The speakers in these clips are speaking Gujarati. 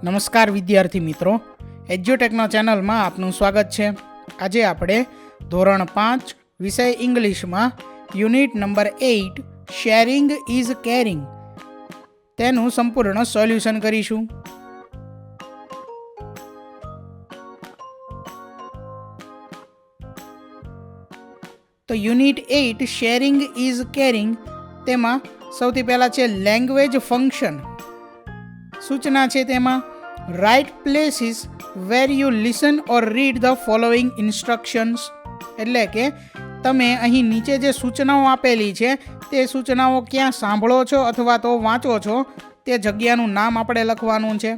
નમસ્કાર વિદ્યાર્થી મિત્રો, એજ્યુટેકનો ચેનલમાં આપનું સ્વાગત છે. આજે આપણે ધોરણ 5 વિષય ઇંગ્લિશમાં unit number 8 sharing is caring તેનું સંપૂર્ણ સોલ્યુશન કરીશું. તો યુનિટ 8 શેરિંગ ઇઝ કેરિંગ તેમાં સૌથી પહેલાં છે લેંગ્વેજ ફંક્શન. સૂચના છે તેમાં write places where you listen or read the following instructions. એટલે કે તમે અહીં નીચે જે સૂચનાઓ આપેલી છે તે સૂચનાઓ ક્યાં સાંભળો છો અથવા તો વાંચો છો તે જગ્યાનું નામ આપણે લખવાનું છે.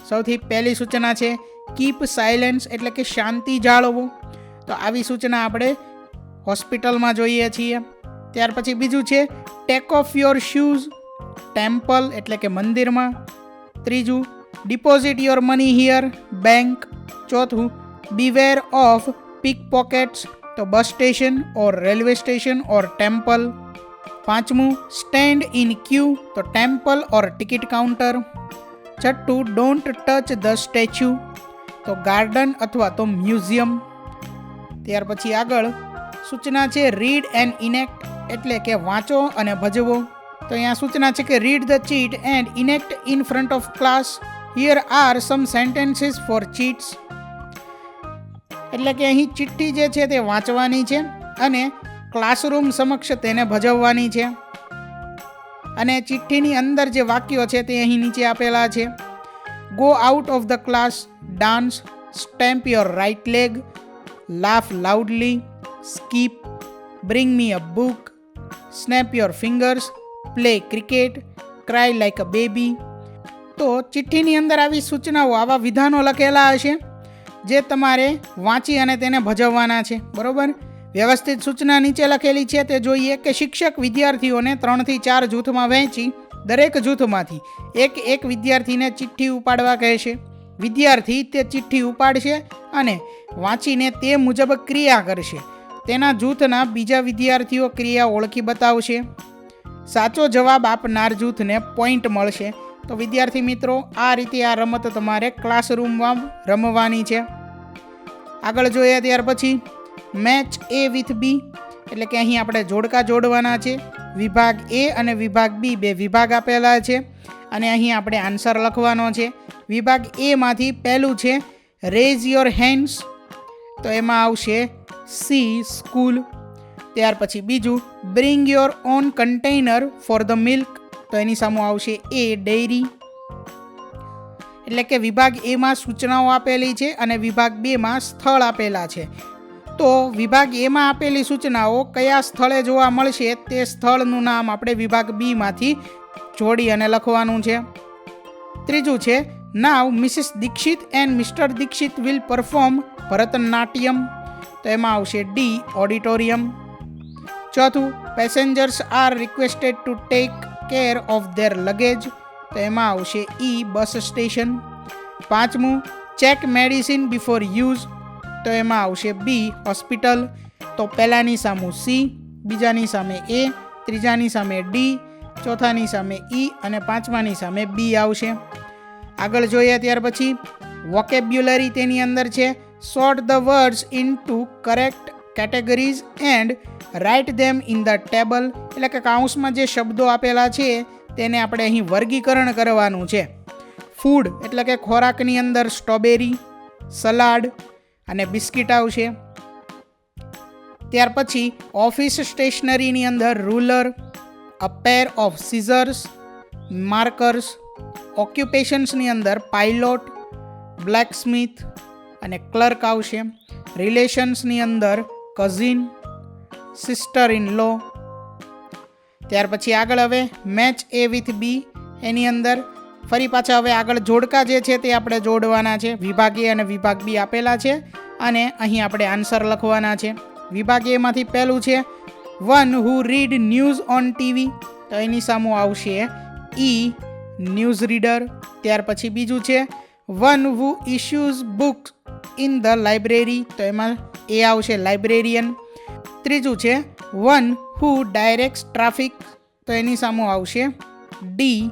સૌથી પહેલી સૂચના છે કીપ સાયલેન્સ, એટલે કે શાંતિ જાળવો. તો આવી સૂચના આપણે હોસ્પિટલમાં જોઈએ છીએ. ત્યાર પછી બીજું છે take off your shoes, temple એટલે કે મંદિરમાં. ત્રીજું deposit your money here, bank. ચોથું બીવેર ઓફ પીક પોકેટ્સ, તો બસ સ્ટેશન ઓર રેલવે સ્ટેશન ઓર ટેમ્પલ. પાંચમું સ્ટેન્ડ ઇન ક્યુ, તો ટેમ્પલ ઓર ટિકિટ કાઉન્ટર. છઠ્ઠું ડોન્ટ ટચ ધ સ્ટેચ્યુ, તો ગાર્ડન અથવા તો મ્યુઝિયમ. ત્યાર પછી આગળ સૂચના છે રીડ એન્ડ ઇનેક્ટ, એટલે કે વાંચો અને ભજવો. તો અહીંયા સૂચના છે કે read the chit and enact in front of class. Here are some sentences for chits. એટલે કે અહીં ચિઠ્ઠી જે છે તે વાંચવાની છે અને ક્લાસરૂમ સમક્ષ તેને ભજવવાની છે. અને ચિઠ્ઠીની અંદર જે વાક્યો છે તે અહીં નીચે આપેલા છે. Go out of the class, dance, stamp your right leg, laugh loudly, skip, bring me a book, snap your fingers, play cricket, cry like a baby. તો ચિઠ્ઠીની અંદર આવી સૂચનાઓ, આવા વિધાનો લખેલા હશે જે તમારે વાંચી અને તેને ભજવવાના છે. બરોબર, વ્યવસ્થિત સૂચના નીચે લખેલી છે તે જોઈએ કે શિક્ષક વિદ્યાર્થીઓને 3 થી 4 જૂથમાં વહેંચી દરેક જૂથમાંથી એક વિદ્યાર્થીને ચિઠ્ઠી ઉપાડવા કહેશે. વિદ્યાર્થી તે ચિઠ્ઠી ઉપાડશે અને વાંચીને તે મુજબ ક્રિયા કરશે. તેના જૂથના બીજા વિદ્યાર્થીઓ ક્રિયા ઓળખી બતાવશે. સાચો જવાબ આપનાર જૂથને પોઈન્ટ મળશે. તો વિદ્યાર્થી મિત્રો, આ રીતે આ રમત તમારે ક્લાસરૂમમાં રમવાની છે. આગળ જોઈએ ત્યાર પછી મેચ એ વિથ બી, એટલે કે અહીં આપણે જોડકા જોડવાના છે. વિભાગ એ અને વિભાગ બી, બે વિભાગ આપેલા છે અને અહીં આપણે આન્સર લખવાનો છે. વિભાગ એમાંથી પહેલું છે રેઝ યોર હેન્ડ્સ, તો એમાં આવશે સી સ્કૂલ. ત્યાર પછી બીજું bring your own container for the milk, તો એની સામે આવશે એ ડેરી. એટલે કે વિભાગ એમાં સૂચનાઓ આપેલી છે અને વિભાગ બેમાં સ્થળ આપેલા છે. તો વિભાગ એમાં આપેલી સૂચનાઓ કયા સ્થળે જોવા મળશે તે સ્થળનું નામ આપણે વિભાગ બીમાંથી જોડી અને લખવાનું છે. ત્રીજું છે now Mrs Dikshit and Mister Dikshit will perform Bharatanatyam, તો એમાં આવશે ડી ઓડિટોરિયમ. ચોથું passengers are requested to take care of their luggage, તો એમાં આવશે ઈ બસ સ્ટેશન. પાંચમું ચેક મેડિસિન બિફોર યુઝ, તો એમાં આવશે બી હોસ્પિટલ. તો પહેલાંની સામે સી, બીજાની સામે એ, ત્રીજાની સામે ડી, ચોથાની સામે ઈ અને પાંચમાની સામે બી આવશે. આગળ જોઈએ ત્યાર પછી વોકેબ્યુલરી, તેની અંદર છે sort the words into correct categories and write them in the table. એટલે કે કાઉન્સમાં જે શબ્દો આપેલા છે તેને આપણે અહીં વર્ગીકરણ કરવાનું છે. ફૂડ એટલે કે ખોરાકની અંદર સ્ટ્રોબેરી, સલાડ અને બિસ્કિટ આવશે. ત્યાર પછી ઓફિસ સ્ટેશનરીની અંદર ruler, a pair of scissors, markers. ઓક્યુપેશન્સની અંદર પાઇલોટ, બ્લેકસ્મિથ અને ક્લર્ક આવશે. રિલેશન્સની અંદર કઝિન, સિસ્ટર ઇન લો. ત્યાર પછી આગળ હવે મેચ એ વિથ બી, એની અંદર ફરી પાછા હવે આગળ જોડકા જે છે તે આપણે જોડવાના છે. વિભાગ એ અને વિભાગ બી આપેલા છે અને અહીં આપણે આન્સર લખવાના છે. વિભાગ એમાંથી પહેલું છે one who read news on TV, તો એની સામે આવશે ઈ ન્યૂઝ રીડર. ત્યાર પછી બીજું છે one who issues books in the library, તો એમાં એ આવશે લાઇબ્રેરિયન. ત્રીજું છે વન હુ ડાયરેક્ટ્સ ટ્રાફિક, તો એની સામે આવશે ડી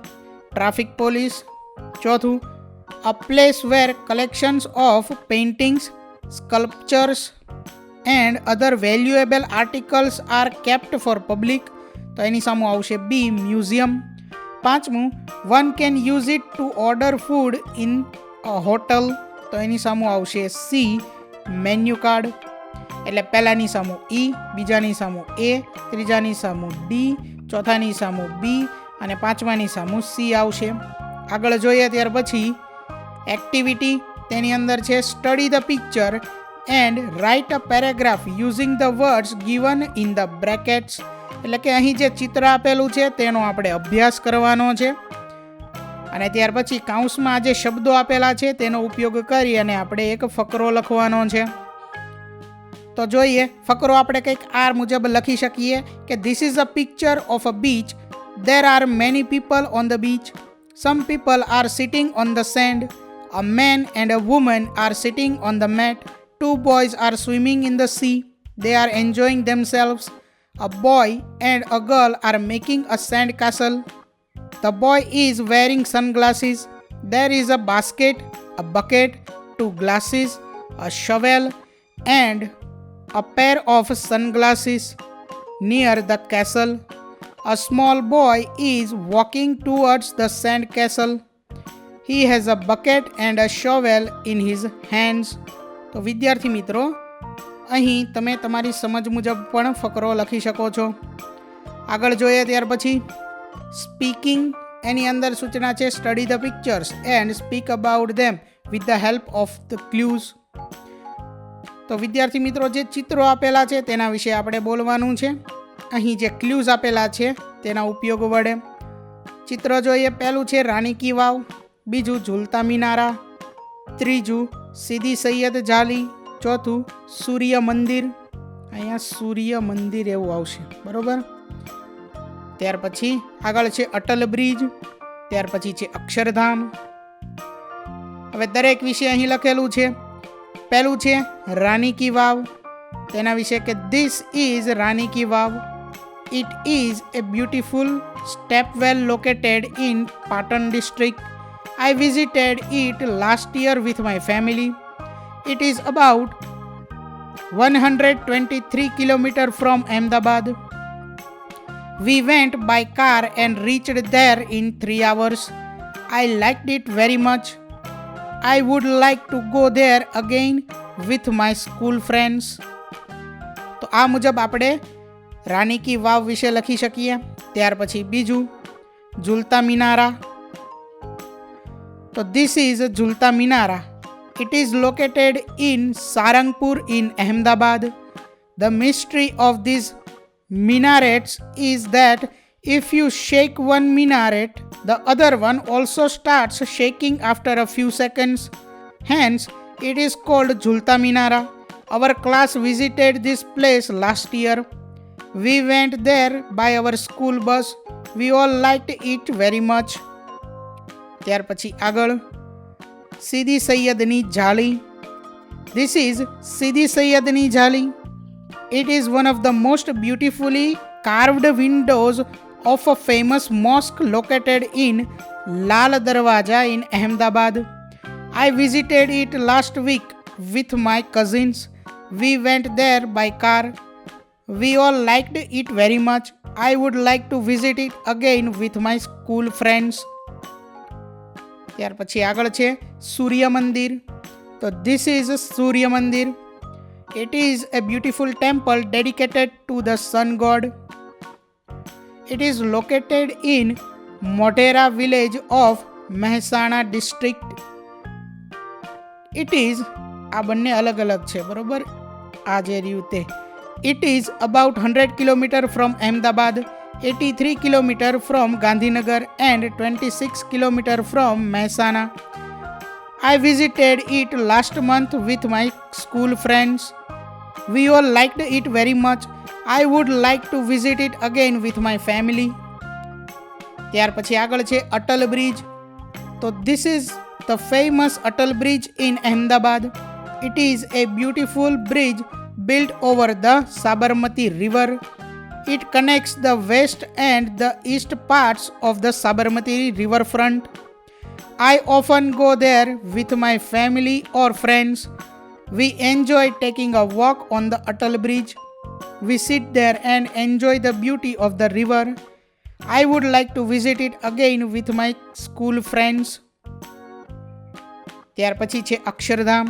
ટ્રાફિક પોલીસ. ચોથું a place where collections of paintings, sculptures and other valuable articles are kept for public. તો એની સામે આવશે બી, મ્યુઝિયમ. પાંચમું, one can use it to order food in a hotel. તો એની સામે આવશે સી, મેન્યુ કાર્ડ. એટલે પહેલાની સામું ઈ, બીજાની સામું એ, ત્રીજાની સામું ડી, ચોથાની સામું બી અને પાંચમાની સામું સી આવશે. આગળ જોઈએ ત્યાર પછી એક્ટિવિટી. તેની અંદર છે study the picture and write a paragraph using the words given in the brackets. એટલે કે અહીં જે ચિત્ર આપેલું છે તેનો આપણે અભ્યાસ કરવાનો છે અને ત્યાર પછી કાઉન્સમાં જે શબ્દો આપેલા છે તેનો ઉપયોગ કરી અને આપણે એક ફકરો લખવાનો છે. તો જોઈએ ફકરો આપણે કંઈક આ મુજબ લખી શકીએ કે this is a picture of a beach. There are many people on the beach. Some people are sitting on the sand. A man and a woman are sitting on the mat. 2 boys are swimming in the sea. They are enjoying themselves. A boy and a girl are making a sand castle. The boy is wearing sunglasses. There is a basket, a bucket, 2 glasses, a shovel and a pair of sunglasses near the castle. A small boy is walking towards the sand castle. He has a bucket and a shovel in his hands. તો વિદ્યાર્થી મિત્રો, અહીં તમે તમારી સમજ મુજબ પણ ફકરો લખી શકો છો. આગળ જોઈએ ત્યાર પછી સ્પીકિંગ. એની અંદર સૂચના છે study the pictures and speak about them with the help of the clues. તો વિદ્યાર્થી મિત્રો, જે ચિત્રો આપેલા છે તેના વિશે આપણે બોલવાનું છે. અહીં જે ક્લ્યુઝ આપેલા છે તેના ઉપયોગ વડે. ચિત્ર જોઈએ. પહેલું છે રાણી કી વાવ, બીજું ઝૂલતા મિનારા, ત્રીજું સીદી સૈયદ જાલી, ચોથું સૂર્ય મંદિર. અહીંયા સૂર્ય મંદિર એવું આવશે, બરોબર. ત્યાર પછી આગળ છે અટલ બ્રિજ, ત્યાર પછી છે અક્ષરધામ. હવે દરેક વિશે અહીં લખેલું છે. પહેલું છે રાણી કી વાવ. તેના વિશે કે this is Rani ki Vav. It is a beautiful stepwell located in Patan district. I visited it last year with my family. It is about 123 kilometers from Ahmedabad. We went by car and reached there in 3 hours. I liked it very much. I would like to go there again with my school friends. તો આ મુજબ આપણે રાણી કી વાવ વિશે લખી શકીએ. ત્યાર પછી બીજું ઝૂલતા મિનારા. તો this is Jhulta Minara. It is located in Sarangpur in Ahmedabad. The mystery of these minarets is that if you shake one minaret, the other one also starts shaking after a few seconds. Hence, it is called Jhulta Minara. Our class visited this place last year. We went there by our school bus. We all liked it very much. ત્યાર પછી આગળ સીદી સૈયદની જાળી. This is સીદી સૈયદની જાળી. It is one of the most beautifully carved windows of a famous mosque located in Lal Darwaja in Ahmedabad. I visited it last week with my cousins. We went there by car. We all liked it very much. I would like to visit it again with my school friends. ત્યાર પછી આગળ છે સૂર્ય મંદિર. તો this is સૂર્ય મંદિર. It is a beautiful temple dedicated to the sun god. It is located in Modhera village of Mehsana district. It is આ બંને અલગ અલગ છે, બરોબર. આ જે રહ્યું તે. It is about 100 km from Ahmedabad, 83 km from Gandhinagar and 26 km from Mehsana. I visited it last month with my school friends. We all liked it very much. I would like to visit it again with my family. ત્યાર પછી આગળ છે અટલ બ્રિજ. તો this is the famous Atal Bridge in Ahmedabad. It is a beautiful bridge built over the Sabarmati River. It connects the west and the east parts of the Sabarmati riverfront. I often go there with my family or friends. We enjoy taking a walk on the Atal Bridge. We sit there and enjoy the beauty of the river. I would like to visit it again with my school friends. ત્યાર પછી છે Akshardham.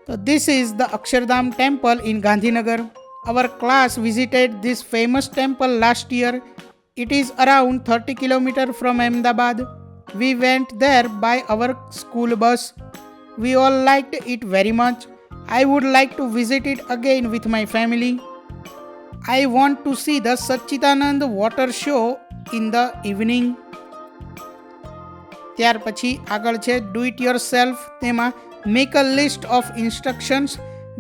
So this is the Akshardham temple in Gandhinagar. Our class visited this famous temple last year. It is around 30 kilometers from Ahmedabad. We went there by our school bus. We all liked it very much. I would like to visit it again with my family. I want to see the Satchitanand water show in the evening. ત્યાર પછી આગળ છે ડુ ઇટ યોર સેલ્ફ. તેમાં make a list of instructions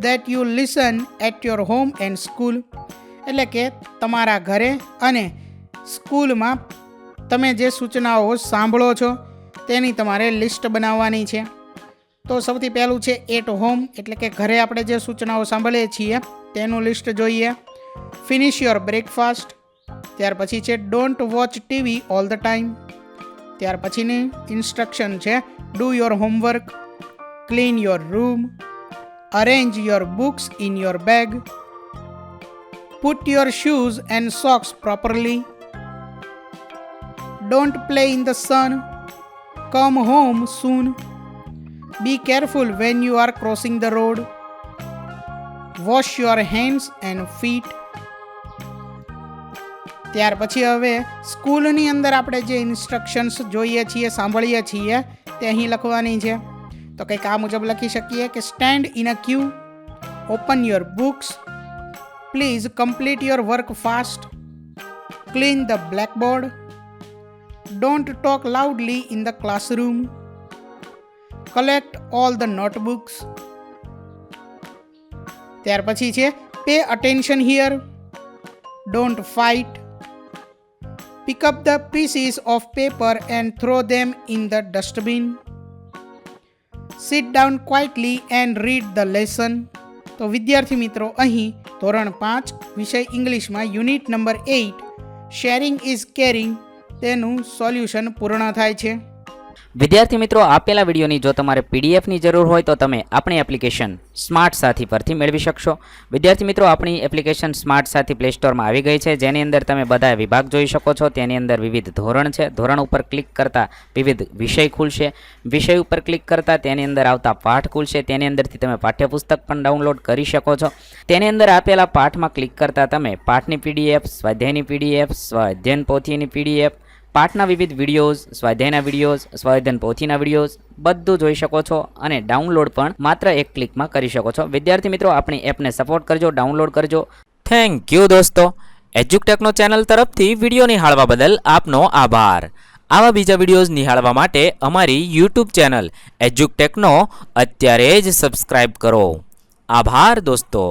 that you listen at your home and school. એટલે કે તમારા ઘરે અને સ્કૂલમાં તમે જે સૂચનાઓ સાંભળો છો તેની તમારે લિસ્ટ બનાવવાની છે. તો સૌથી પહેલું છે એટ હોમ, એટલે કે ઘરે આપણે જે સૂચનાઓ સાંભળીએ છીએ તેનું લિસ્ટ જોઈએ. Finish your breakfast. ત્યાર પછી છે don't watch TV all the time. ત્યાર પછીની ઇન્સ્ટ્રક્શન છે do your homework, clean your room, arrange your books in your bag, put your shoes and socks properly, don't play in the sun, come home soon, be careful when you are crossing the road, wash your hands and feet. ત્યાર પછી હવે સ્કૂલની અંદર આપણે જે ઇન્સ્ટ્રક્શન્સ જોઈએ છીએ સાંભળીએ છીએ તે અહીં લખવાની છે. તો કંઈક આ મુજબ લખી શકીએ કે stand in a Q, open your books, please complete your work fast, clean the blackboard, don't talk loudly in the classroom, collect all the notebooks. ત્યાર પછી છે pay attention here, don't fight, pick up the pieces of paper and throw them in the dustbin, sit down quietly and read the lesson. તો વિદ્યાર્થી મિત્રો અહીં ધોરણ 5 વિષય ઇંગ્લિશમાં unit number 8 sharing is caring તેનું સોલ્યુશન પૂર્ણ થાય છે. વિદ્યાર્થી મિત્રો, આપેલા વિડીયોની જો તમારે પીડીએફની જરૂર હોય તો તમે આપણી એપ્લિકેશન સ્માર્ટ સાથી પરથી મેળવી શકશો. વિદ્યાર્થી મિત્રો, આપણી એપ્લિકેશન સ્માર્ટ સાથી પ્લે સ્ટોરમાં આવી ગઈ છે, જેની અંદર તમે બધા વિભાગ જોઈ શકો છો. તેની અંદર વિવિધ ધોરણ છે. ધોરણ ઉપર ક્લિક કરતાં વિવિધ વિષય ખુલશે. વિષય ઉપર ક્લિક કરતાં તેની અંદર આવતા પાઠ ખુલશે. તેની અંદરથી તમે પાઠ્યપુસ્તક પણ ડાઉનલોડ કરી શકો છો. તેની અંદર આપેલા પાઠમાં ક્લિક કરતાં તમે પાઠની પીડીએફ, સ્વાધ્યાયની પીડીએફ, સ્વાધ્યાયન પોથીની પીડીએફ, પાઠના વિવિધ વિડીયોઝ, સ્વાધ્યાયના વિડીયોઝ, સ્વાધ્યાયન પોથીના વિડીયોઝ બધું જોઈ શકો છો અને ડાઉનલોડ પણ માત્ર એક ક્લિકમાં કરી શકો છો. વિદ્યાર્થી મિત્રો, આપણી એપને સપોર્ટ કરજો, ડાઉનલોડ કરજો. થેન્ક યુ દોસ્તો. એજ્યુકટેકનો ચેનલ તરફથી વિડીયો નિહાળવા બદલ આપનો આભાર. આવા બીજા વિડીયોઝ નિહાળવા માટે અમારી યુટ્યુબ ચેનલ એજ્યુકટેકનો અત્યારે જ સબસ્ક્રાઇબ કરો. આભાર દોસ્તો.